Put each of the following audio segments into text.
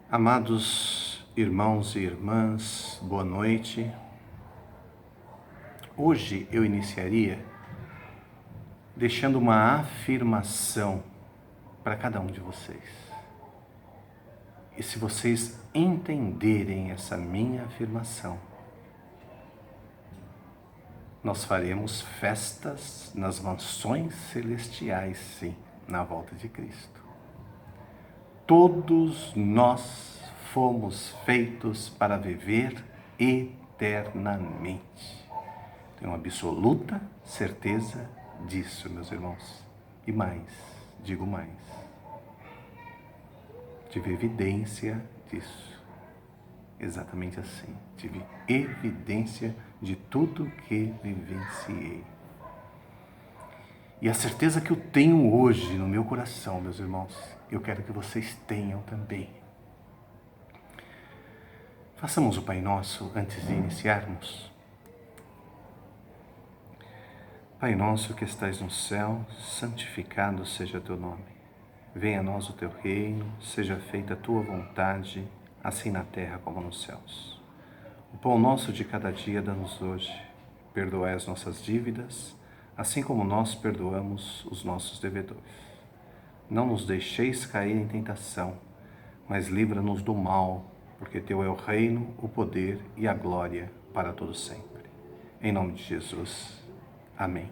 Amados irmãos e irmãs, boa noite. Hoje eu iniciaria deixando uma afirmação para cada um de vocês. E se vocês entenderem essa minha afirmação, nós faremos festas nas mansões celestiais, sim, na volta de Cristo. Todos nós fomos feitos para viver eternamente. Tenho absoluta certeza disso, meus irmãos. E mais, digo mais. Tive evidência disso. Exatamente assim. Tive evidência de tudo que vivenciei. E a certeza que eu tenho hoje no meu coração, meus irmãos, eu quero que vocês tenham também. Façamos o Pai Nosso antes de iniciarmos. Pai nosso que estais no céu, santificado seja teu nome. Venha a nós o teu reino, seja feita a tua vontade, assim na terra como nos céus. O pão nosso de cada dia dá-nos hoje. Perdoai as nossas dívidas, assim como nós perdoamos os nossos devedores. Não nos deixeis cair em tentação, mas livra-nos do mal, porque teu é o reino, o poder e a glória para todo sempre. Em nome de Jesus. Amém.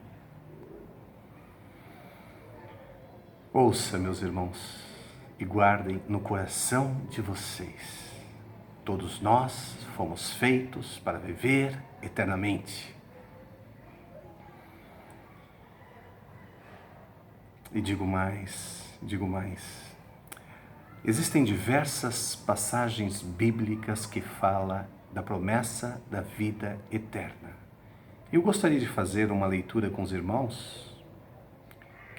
Ouça, meus irmãos, e guardem no coração de vocês. Todos nós fomos feitos para viver eternamente. E digo mais. Existem diversas passagens bíblicas que falam da promessa da vida eterna. Eu gostaria de fazer uma leitura com os irmãos,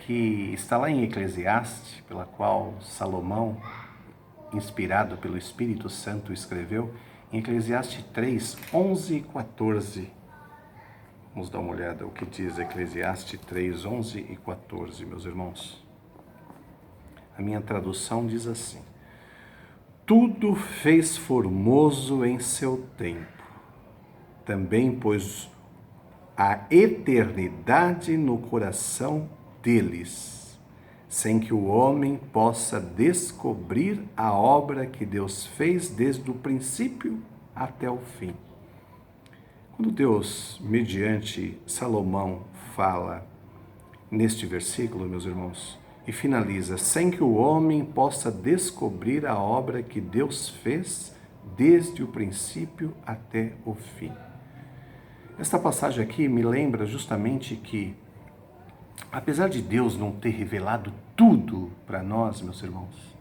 que está lá em Eclesiastes, pela qual Salomão, inspirado pelo Espírito Santo, escreveu, em Eclesiastes 3, 11 e 14. Vamos dar uma olhada o que diz Eclesiastes 3, 11 e 14, meus irmãos. A minha tradução diz assim: tudo fez formoso em seu tempo, também pôs a eternidade no coração deles, sem que o homem possa descobrir a obra que Deus fez desde o princípio até o fim. Quando Deus, mediante Salomão, fala neste versículo, meus irmãos, e finaliza, sem que o homem possa descobrir a obra que Deus fez desde o princípio até o fim. Esta passagem aqui me lembra justamente que, apesar de Deus não ter revelado tudo para nós, meus irmãos,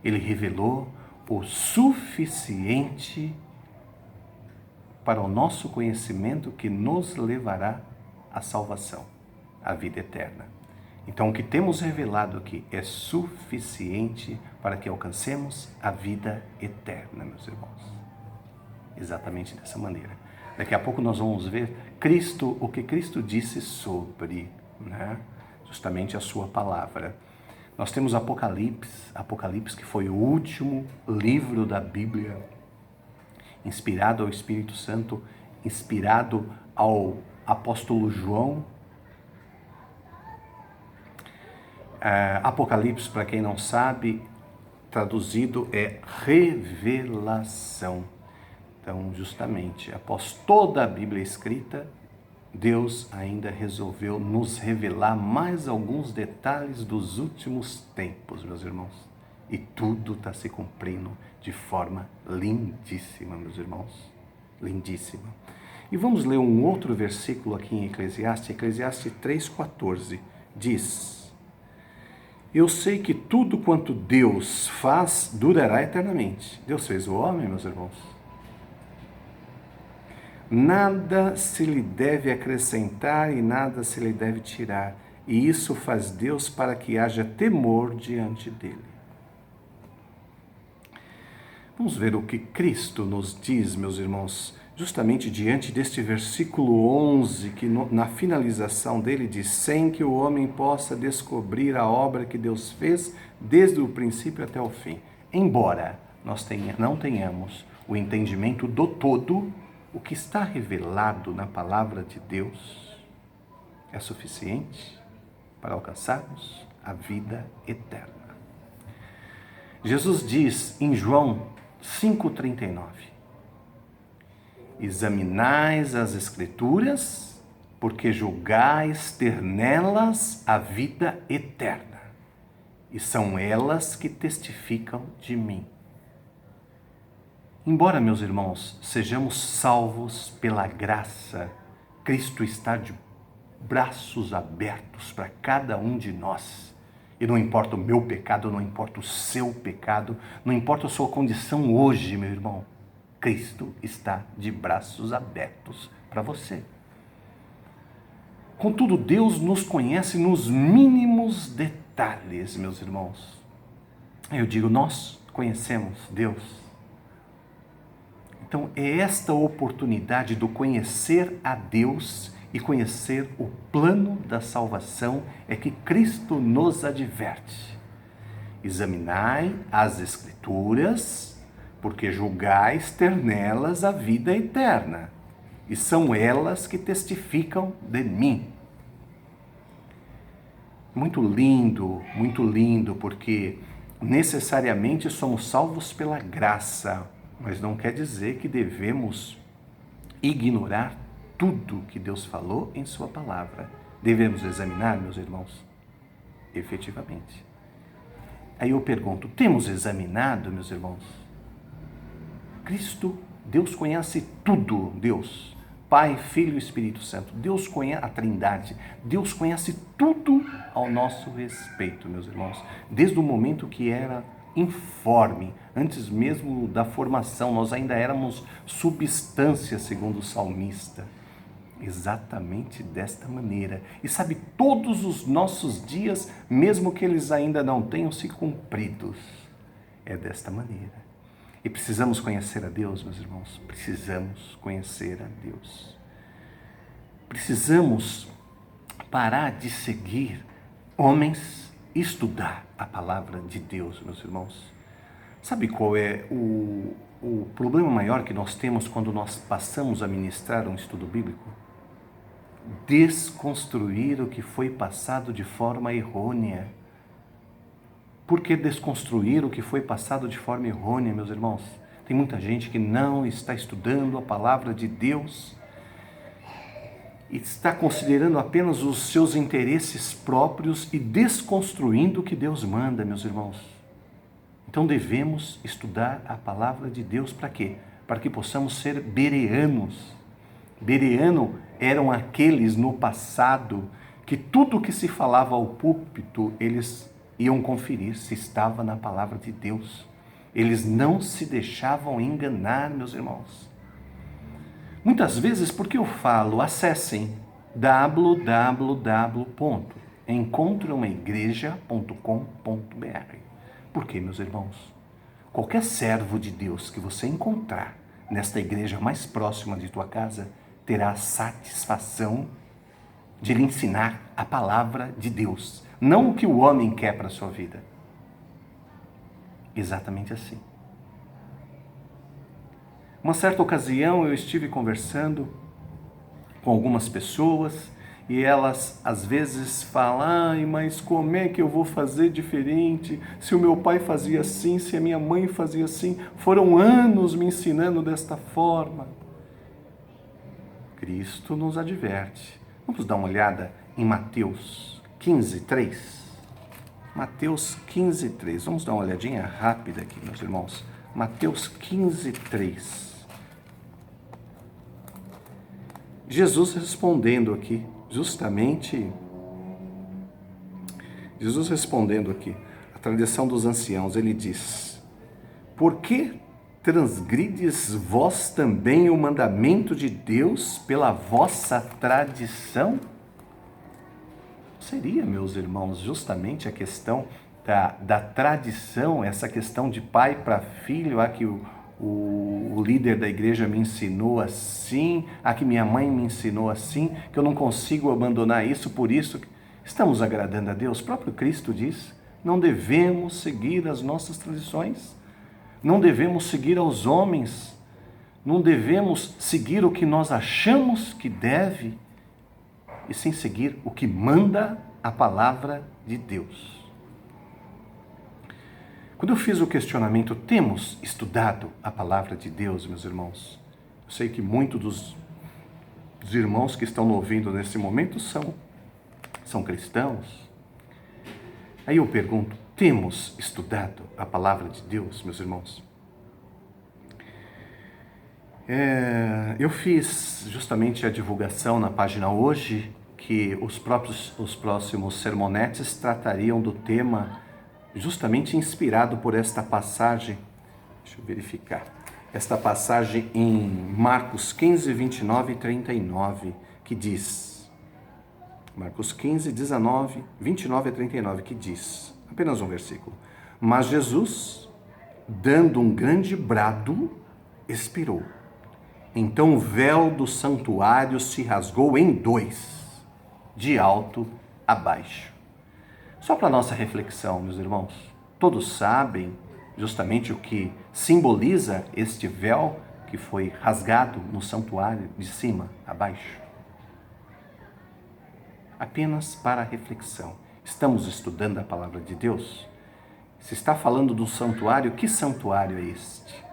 Ele revelou o suficiente para o nosso conhecimento que nos levará à salvação, à vida eterna. Então, o que temos revelado aqui é suficiente para que alcancemos a vida eterna, meus irmãos. Exatamente dessa maneira. Daqui a pouco nós vamos ver Cristo, o que Cristo disse sobre, justamente a sua palavra. Nós temos Apocalipse que foi o último livro da Bíblia, inspirado ao Espírito Santo, inspirado ao apóstolo João. Apocalipse, para quem não sabe, traduzido é revelação. Então, justamente, após toda a Bíblia escrita, Deus ainda resolveu nos revelar mais alguns detalhes dos últimos tempos, meus irmãos. E tudo está se cumprindo de forma lindíssima, meus irmãos. Lindíssima. E vamos ler um outro versículo aqui em Eclesiastes. Eclesiastes 3,14 diz: eu sei que tudo quanto Deus faz durará eternamente. Deus fez o homem, meus irmãos. Nada se lhe deve acrescentar e nada se lhe deve tirar. E isso faz Deus para que haja temor diante dele. Vamos ver o que Cristo nos diz, meus irmãos, justamente diante deste versículo 11, que na finalização dele diz: sem que o homem possa descobrir a obra que Deus fez desde o princípio até o fim. Embora não tenhamos o entendimento do todo, o que está revelado na palavra de Deus é suficiente para alcançarmos a vida eterna. Jesus diz em João 5,39: examinais as Escrituras, porque julgais ter nelas a vida eterna, e são elas que testificam de mim. Embora, meus irmãos, sejamos salvos pela graça, Cristo está de braços abertos para cada um de nós. E não importa o meu pecado, não importa o seu pecado, não importa a sua condição hoje, meu irmão, Cristo está de braços abertos para você. Contudo, Deus nos conhece nos mínimos detalhes, meus irmãos. Eu digo, nós conhecemos Deus. Então, é esta oportunidade do conhecer a Deus e conhecer o plano da salvação é que Cristo nos adverte. Examinai as Escrituras, porque julgais ter nelas a vida eterna, e são elas que testificam de mim. Muito lindo, porque necessariamente somos salvos pela graça, mas não quer dizer que devemos ignorar tudo que Deus falou em sua palavra. Devemos examinar, meus irmãos? Efetivamente. Aí eu pergunto, temos examinado, meus irmãos? Cristo, Deus conhece tudo, Deus, Pai, Filho e Espírito Santo. Deus conhece a Trindade. Deus conhece tudo ao nosso respeito, meus irmãos. Desde o momento que era informe, antes mesmo da formação, nós ainda éramos substância, segundo o salmista. Exatamente desta maneira. E sabe, todos os nossos dias, mesmo que eles ainda não tenham se cumpridos, é desta maneira. E precisamos conhecer a Deus, meus irmãos. Precisamos conhecer a Deus. Precisamos parar de seguir homens e estudar a palavra de Deus, meus irmãos. Sabe qual é o problema maior que nós temos quando nós passamos a ministrar um estudo bíblico? Desconstruir o que foi passado de forma errônea. Por que desconstruir o que foi passado de forma errônea, meus irmãos? Tem muita gente que não está estudando a palavra de Deus e está considerando apenas os seus interesses próprios e desconstruindo o que Deus manda, meus irmãos. Então devemos estudar a palavra de Deus para quê? Para que possamos ser bereanos. Bereano eram aqueles no passado que tudo que se falava ao púlpito, eles iam conferir se estava na palavra de Deus. Eles não se deixavam enganar, meus irmãos. Muitas vezes, porque eu falo, acessem www.encontreumaigreja.com.br. Por quê, meus irmãos? Qualquer servo de Deus que você encontrar nesta igreja mais próxima de tua casa terá a satisfação de lhe ensinar a palavra de Deus, não o que o homem quer para a sua vida. Exatamente assim. Uma certa ocasião eu estive conversando com algumas pessoas e elas às vezes falam, ai, mas como é que eu vou fazer diferente? Se o meu pai fazia assim, se a minha mãe fazia assim, foram anos me ensinando desta forma. Cristo nos adverte. Vamos dar uma olhada em Mateus 15:3. Mateus 15:3. Vamos dar uma olhadinha rápida aqui, meus irmãos. Mateus 15:3. Jesus respondendo aqui, a tradição dos anciãos, ele diz: por que transgrides vós também o mandamento de Deus pela vossa tradição? Seria, meus irmãos, justamente a questão da tradição, essa questão de pai para filho, a que o líder da igreja me ensinou assim, a que minha mãe me ensinou assim, que eu não consigo abandonar isso, por isso estamos agradando a Deus. O próprio Cristo diz, não devemos seguir as nossas tradições. Não devemos seguir aos homens, não devemos seguir o que nós achamos que deve, e sim seguir o que manda a palavra de Deus. Quando eu fiz o questionamento, temos estudado a palavra de Deus, meus irmãos? Eu sei que muitos dos irmãos que estão ouvindo nesse momento são cristãos. Aí eu pergunto, temos estudado a palavra de Deus, meus irmãos? Eu fiz justamente a divulgação na página hoje que os próximos sermonetes tratariam do tema justamente inspirado por esta passagem. Deixa eu verificar. Esta passagem em Marcos 15, 29 e 39, que diz, Marcos 15, 19, 29 e 39, que diz, apenas um versículo, mas Jesus, dando um grande brado, expirou. Então o véu do santuário se rasgou em dois, de alto a baixo. Só para nossa reflexão, meus irmãos, todos sabem justamente o que simboliza este véu que foi rasgado no santuário de cima a baixo? Apenas para reflexão. Estamos estudando a palavra de Deus? Se está falando do santuário, que santuário é este?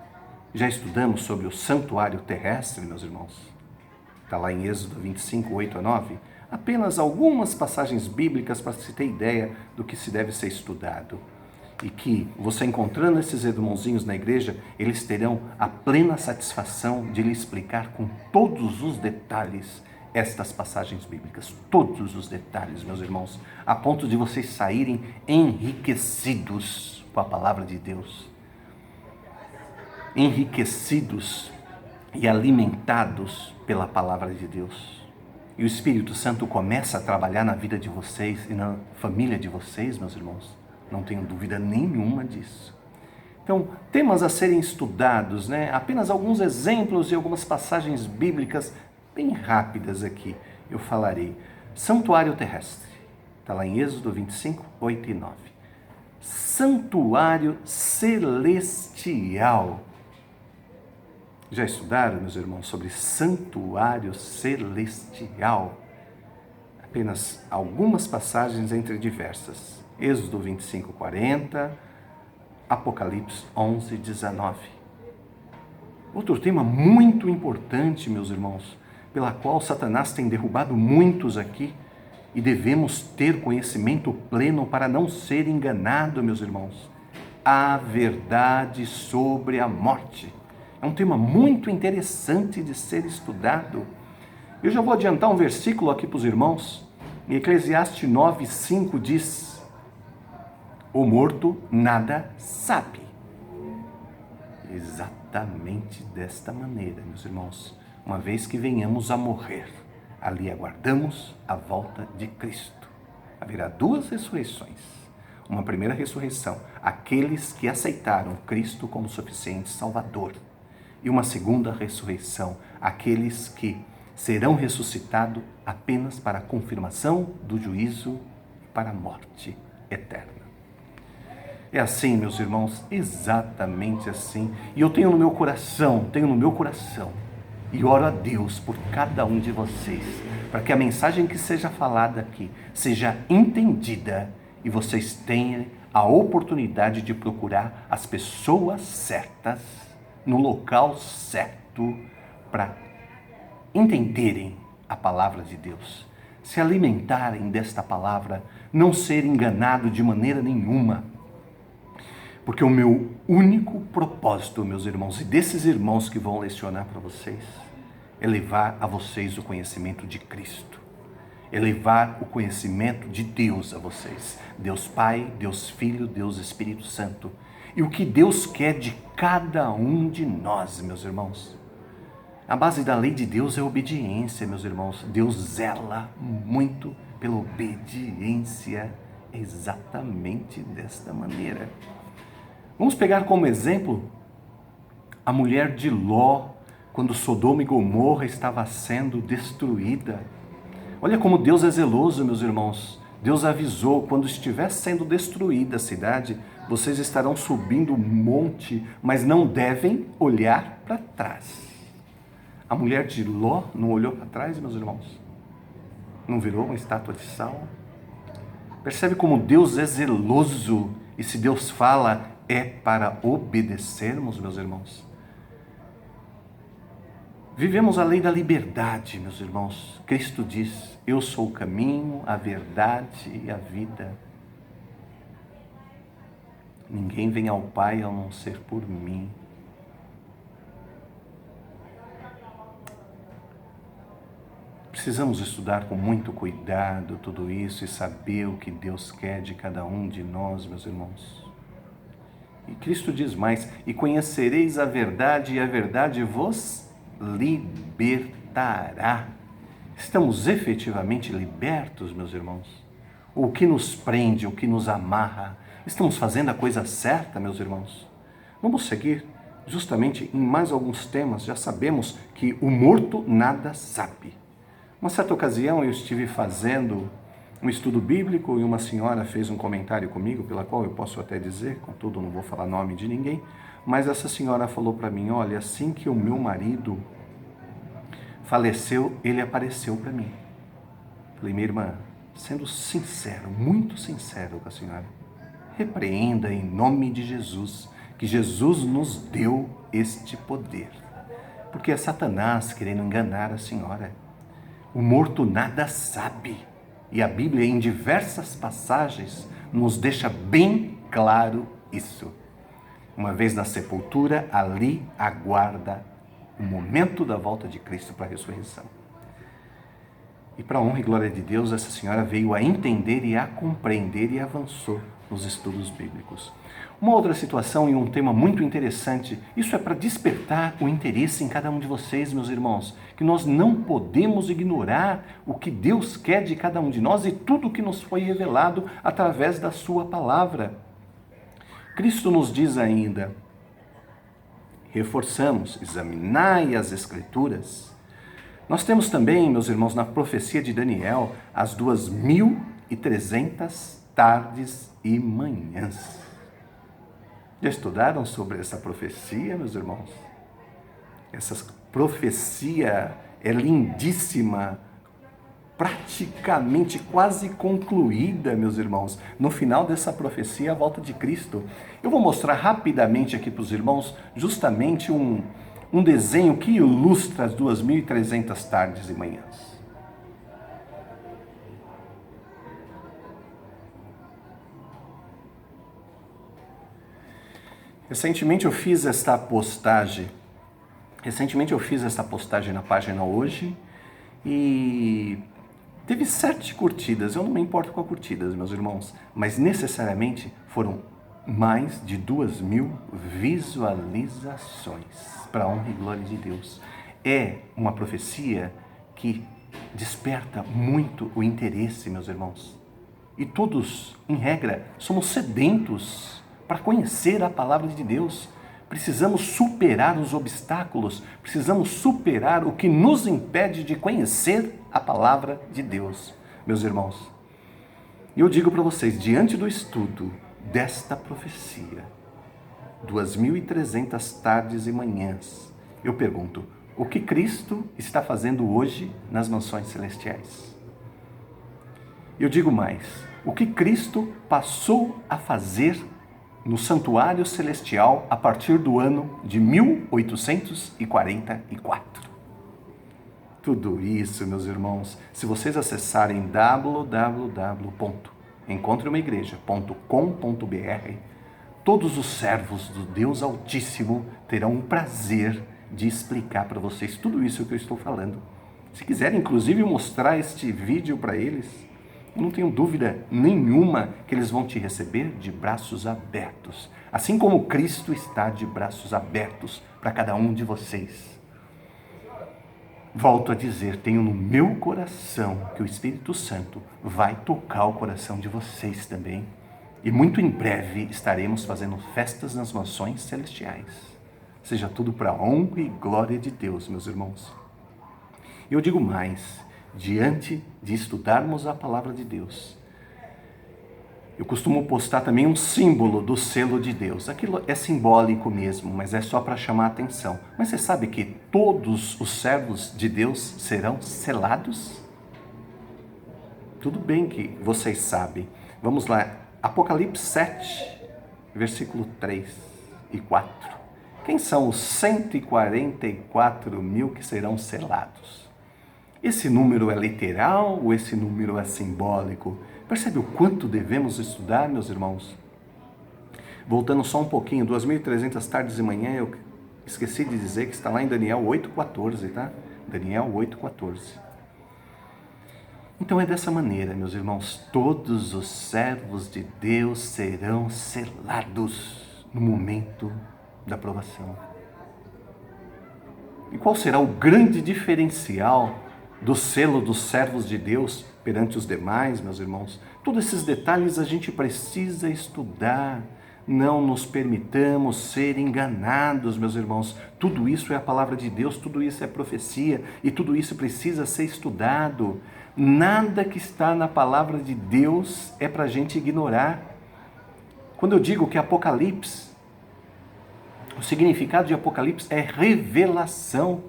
Já estudamos sobre o santuário terrestre, meus irmãos? Está lá em Êxodo 25, 8 a 9. Apenas algumas passagens bíblicas para se ter ideia do que se deve ser estudado. E que você encontrando esses irmãozinhos na igreja, eles terão a plena satisfação de lhe explicar com todos os detalhes estas passagens bíblicas. Todos os detalhes, meus irmãos, a ponto de vocês saírem enriquecidos com a palavra de Deus. Enriquecidos e alimentados pela palavra de Deus. E o Espírito Santo começa a trabalhar na vida de vocês e na família de vocês, meus irmãos. Não tenho dúvida nenhuma disso. Então, temas a serem estudados, né? Apenas alguns exemplos e algumas passagens bíblicas bem rápidas aqui eu falarei. Santuário terrestre. Está lá em Êxodo 25, 8 e 9. Santuário celestial. Já estudaram, meus irmãos, sobre santuário celestial? Apenas algumas passagens entre diversas. Êxodo 25, 40, Apocalipse 11, 19. Outro tema muito importante, meus irmãos, pela qual Satanás tem derrubado muitos aqui, e devemos ter conhecimento pleno para não ser enganado, meus irmãos. A verdade sobre a morte. É um tema muito interessante de ser estudado. Eu já vou adiantar um versículo aqui para os irmãos. Em Eclesiastes 9, 5 diz: o morto nada sabe. Exatamente desta maneira, meus irmãos. Uma vez que venhamos a morrer, ali aguardamos a volta de Cristo. Haverá duas ressurreições. Uma primeira ressurreição, aqueles que aceitaram Cristo como suficiente Salvador. E uma segunda ressurreição, aqueles que serão ressuscitados apenas para a confirmação do juízo e para a morte eterna. É assim, meus irmãos, exatamente assim. E eu tenho no meu coração, e oro a Deus por cada um de vocês, para que a mensagem que seja falada aqui seja entendida e vocês tenham a oportunidade de procurar as pessoas certas, no local certo, para entenderem a palavra de Deus, se alimentarem desta palavra, não ser enganado de maneira nenhuma. Porque o meu único propósito, meus irmãos, e desses irmãos que vão lecionar para vocês, é levar a vocês o conhecimento de Cristo. É levar o conhecimento de Deus a vocês. Deus Pai, Deus Filho, Deus Espírito Santo. E o que Deus quer de cada um de nós, meus irmãos. A base da lei de Deus é obediência, meus irmãos. Deus zela muito pela obediência, exatamente desta maneira. Vamos pegar como exemplo a mulher de Ló, quando Sodoma e Gomorra estava sendo destruída. Olha como Deus é zeloso, meus irmãos. Deus avisou, quando estiver sendo destruída a cidade, vocês estarão subindo um monte, mas não devem olhar para trás. A mulher de Ló não olhou para trás, meus irmãos? Não virou uma estátua de sal? Percebe como Deus é zeloso, e se Deus fala, é para obedecermos, meus irmãos? Vivemos a lei da liberdade, meus irmãos. Cristo diz, eu sou o caminho, a verdade e a vida. Ninguém vem ao Pai a não ser por mim. Precisamos estudar com muito cuidado tudo isso e saber o que Deus quer de cada um de nós, meus irmãos. E Cristo diz mais, e conhecereis a verdade, e a verdade vos libertará. Estamos efetivamente libertos, meus irmãos? O que nos prende, o que nos amarra? Estamos fazendo a coisa certa, meus irmãos? Vamos seguir justamente em mais alguns temas. Já sabemos que o morto nada sabe. Uma certa ocasião eu estive fazendo um estudo bíblico e uma senhora fez um comentário comigo, pela qual eu posso até dizer, contudo não vou falar nome de ninguém, mas essa senhora falou para mim, olha, assim que o meu marido faleceu, ele apareceu para mim. Falei, minha irmã, sendo sincero, muito sincero com a senhora, repreenda em nome de Jesus, que Jesus nos deu este poder. Porque é Satanás querendo enganar a senhora. O morto nada sabe. E a Bíblia, em diversas passagens, nos deixa bem claro isso. Uma vez na sepultura, ali aguarda o momento da volta de Cristo para a ressurreição. E para a honra e glória de Deus, essa senhora veio a entender e a compreender e avançou nos estudos bíblicos. Uma outra situação e um tema muito interessante, isso é para despertar o interesse em cada um de vocês, meus irmãos, que nós não podemos ignorar o que Deus quer de cada um de nós e tudo que nos foi revelado através da sua palavra. Cristo nos diz ainda, reforçamos, examinai as Escrituras. Nós temos também, meus irmãos, na profecia de Daniel, as 2300 tardes e manhãs. Já estudaram sobre essa profecia, meus irmãos? Essa profecia é lindíssima, praticamente quase concluída, meus irmãos. No final dessa profecia, a volta de Cristo. Eu vou mostrar rapidamente aqui para os irmãos, justamente um desenho que ilustra as 2300 tardes e manhãs. Recentemente eu fiz esta postagem na página hoje e teve 7 curtidas. Eu não me importo com as curtidas, meus irmãos, mas necessariamente foram mais de 2.000 visualizações, para a honra e glória de Deus. É uma profecia que desperta muito o interesse, meus irmãos. E todos, em regra, somos sedentos para conhecer a palavra de Deus. Precisamos superar os obstáculos, precisamos superar o que nos impede de conhecer a palavra de Deus, meus irmãos. E eu digo para vocês, diante do estudo desta profecia, 2300 tardes e manhãs, eu pergunto, o que Cristo está fazendo hoje nas mansões celestiais? Eu digo mais, o que Cristo passou a fazer no santuário celestial a partir do ano de 1844. Tudo isso, meus irmãos, se vocês acessarem www.encontreumaigreja.com.br, todos os servos do Deus Altíssimo terão o prazer de explicar para vocês tudo isso que eu estou falando. Se quiserem, inclusive, mostrar este vídeo para eles, eu não tenho dúvida nenhuma que eles vão te receber de braços abertos, assim como Cristo está de braços abertos para cada um de vocês. Volto a dizer, tenho no meu coração que o Espírito Santo vai tocar o coração de vocês também. E muito em breve estaremos fazendo festas nas mansões celestiais. Seja tudo para a honra e glória de Deus, meus irmãos. Eu digo mais, diante de estudarmos a palavra de Deus, Eu costumo postar também um símbolo do selo de Deus. Aquilo é simbólico mesmo, mas é só para chamar a atenção. Mas você sabe que todos os servos de Deus serão selados? Tudo bem que vocês sabem. Vamos lá, Apocalipse 7, versículo 3 e 4. Quem são os 144 mil que serão selados? Esse número é literal ou esse número é simbólico? Percebe o quanto devemos estudar, meus irmãos? Voltando só um pouquinho, 2.300 tardes e manhã, eu esqueci de dizer que está lá em Daniel 8,14, tá? Daniel 8,14. Então é dessa maneira, meus irmãos, todos os servos de Deus serão selados no momento da provação. E qual será o grande diferencial do selo dos servos de Deus perante os demais, meus irmãos? Todos esses detalhes a gente precisa estudar. Não nos permitamos ser enganados, meus irmãos. Tudo isso é a palavra de Deus, tudo isso é profecia e tudo isso precisa ser estudado. Nada que está na palavra de Deus é para a gente ignorar. Quando eu digo que Apocalipse, o significado de Apocalipse é revelação.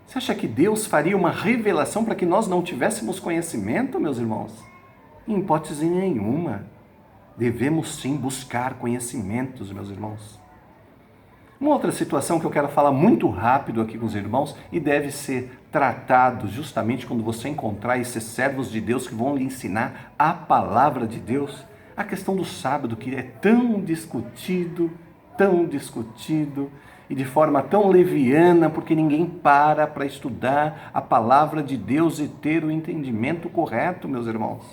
Você acha que Deus faria uma revelação para que nós não tivéssemos conhecimento, meus irmãos? Em hipótese nenhuma. Devemos sim buscar conhecimentos, meus irmãos. Uma outra situação que eu quero falar muito rápido aqui com os irmãos e deve ser tratado justamente quando você encontrar esses servos de Deus que vão lhe ensinar a palavra de Deus, a questão do sábado, que é tão discutido e de forma tão leviana, porque ninguém para estudar a palavra de Deus e ter o entendimento correto, meus irmãos.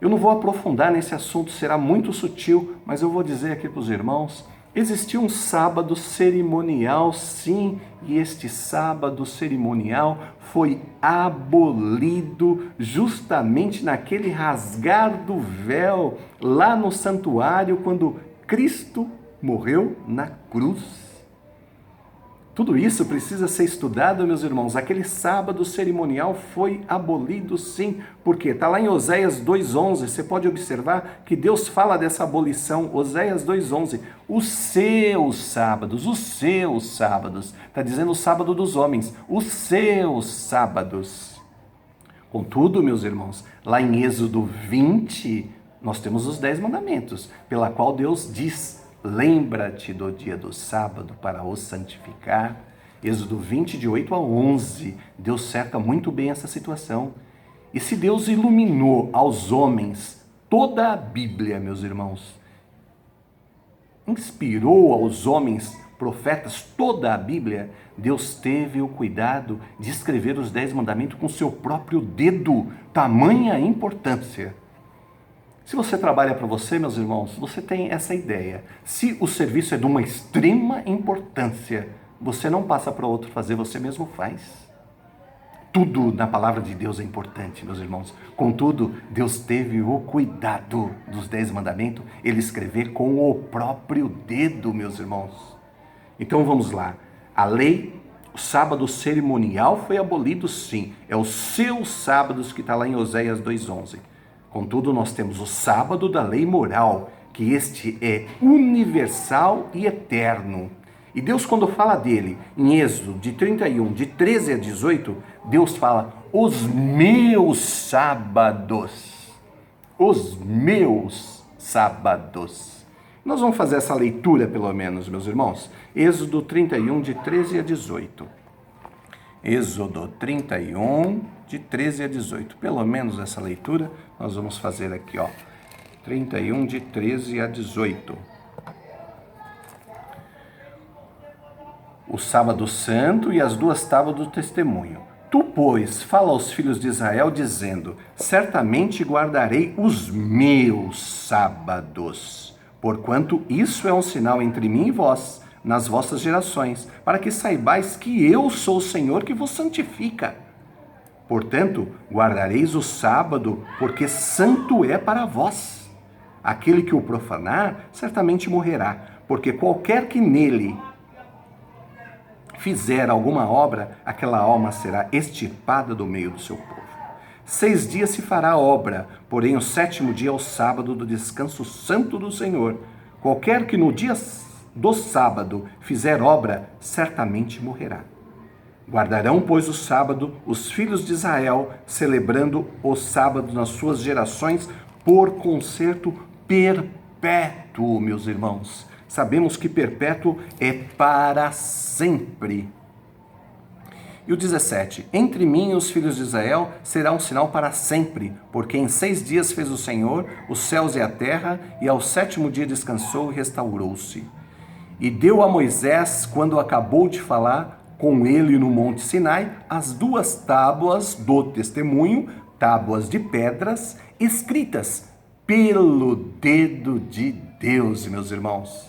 Eu não vou aprofundar nesse assunto, será muito sutil, mas eu vou dizer aqui para os irmãos, existia um sábado cerimonial, sim, e este sábado cerimonial foi abolido justamente naquele rasgar do véu, lá no santuário, quando Cristo morreu na cruz. Tudo isso precisa ser estudado, meus irmãos. Aquele sábado cerimonial foi abolido, sim, porque está lá em Oséias 2,11. Você pode observar que Deus fala dessa abolição. Oséias 2,11. Os seus sábados. Está dizendo o sábado dos homens. Os seus sábados. Contudo, meus irmãos, lá em Êxodo 20, nós temos os 10 mandamentos, pela qual Deus diz: lembra-te do dia do sábado para o santificar. Êxodo 20, de 8 a 11. Deus cerca muito bem essa situação. E se Deus iluminou aos homens toda a Bíblia, meus irmãos, inspirou aos homens, profetas, toda a Bíblia, Deus teve o cuidado de escrever os 10 mandamentos com seu próprio dedo. Tamanha importância. Se você trabalha para você, meus irmãos, você tem essa ideia. Se o serviço é de uma extrema importância, você não passa para outro fazer, você mesmo faz. Tudo na palavra de Deus é importante, meus irmãos. Contudo, Deus teve o cuidado dos 10 mandamentos, ele escrever com o próprio dedo, meus irmãos. Então vamos lá. A lei, o sábado cerimonial foi abolido, sim. É os seus sábados que está lá em Oséias 2,11. Contudo, nós temos o sábado da lei moral, que este é universal e eterno. E Deus, quando fala dele, em Êxodo de 31, de 13 a 18, Deus fala, os meus sábados. Os meus sábados. Nós vamos fazer essa leitura, pelo menos, meus irmãos. Êxodo 31, de 13 a 18. Êxodo 31, de 13 a 18. Pelo menos essa leitura nós vamos fazer aqui, ó. 31, de 13 a 18. O sábado santo e as 2 tábuas do testemunho. Tu, pois, fala aos filhos de Israel, dizendo, certamente guardarei os meus sábados, porquanto isso é um sinal entre mim e vós, nas vossas gerações, para que saibais que eu sou o Senhor que vos santifica. Portanto, guardareis o sábado, porque santo é para vós. Aquele que o profanar, certamente morrerá, porque qualquer que nele fizer alguma obra, aquela alma será extirpada do meio do seu povo. 6 dias se fará obra, porém o 7º dia é o sábado do descanso santo do Senhor. Qualquer que no dia do sábado fizer obra, certamente morrerá. Guardarão, pois, o sábado os filhos de Israel, celebrando o sábado nas suas gerações por concerto perpétuo, meus irmãos. Sabemos que perpétuo é para sempre. E o 17, entre mim e os filhos de Israel será um sinal para sempre, porque em 6 dias fez o Senhor os céus e a terra, e ao 7º dia descansou e restaurou-se. E deu a Moisés, quando acabou de falar com ele no monte Sinai, as 2 tábuas do testemunho, tábuas de pedras, escritas pelo dedo de Deus, meus irmãos.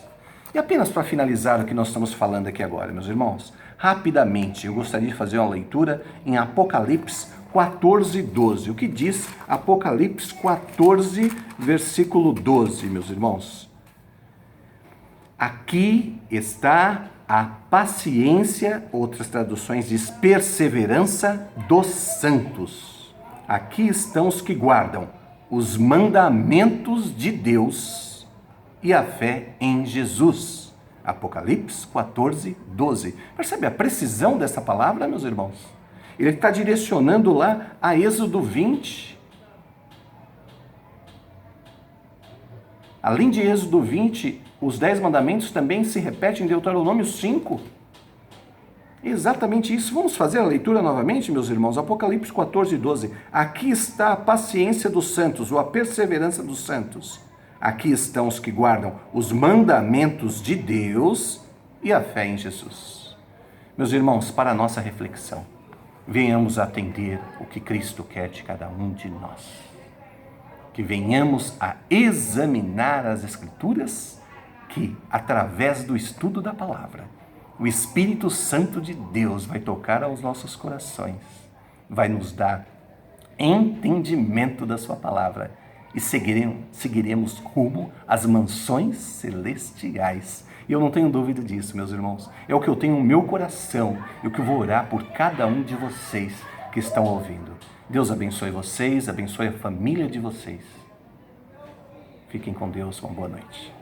E apenas para finalizar o que nós estamos falando aqui agora, meus irmãos, rapidamente eu gostaria de fazer uma leitura em Apocalipse 14, 12. O que diz Apocalipse 14, versículo 12, meus irmãos? Aqui está a paciência, outras traduções diz perseverança dos santos. Aqui estão os que guardam os mandamentos de Deus e a fé em Jesus. Apocalipse 14, 12. Percebe a precisão dessa palavra, meus irmãos? Ele está direcionando lá a Êxodo 20. Além de Êxodo 20, os 10 mandamentos também se repetem em Deuteronômio 5. Exatamente isso. Vamos fazer a leitura novamente, meus irmãos. Apocalipse 14, 12. Aqui está a paciência dos santos, ou a perseverança dos santos. Aqui estão os que guardam os mandamentos de Deus e a fé em Jesus. Meus irmãos, para a nossa reflexão, venhamos atender o que Cristo quer de cada um de nós. Que venhamos a examinar as Escrituras, que, através do estudo da palavra, o Espírito Santo de Deus vai tocar aos nossos corações, vai nos dar entendimento da sua palavra e seguiremos rumo às mansões celestiais. E eu não tenho dúvida disso, meus irmãos. É o que eu tenho no meu coração e o que eu vou orar por cada um de vocês que estão ouvindo. Deus abençoe vocês, abençoe a família de vocês. Fiquem com Deus, uma boa noite.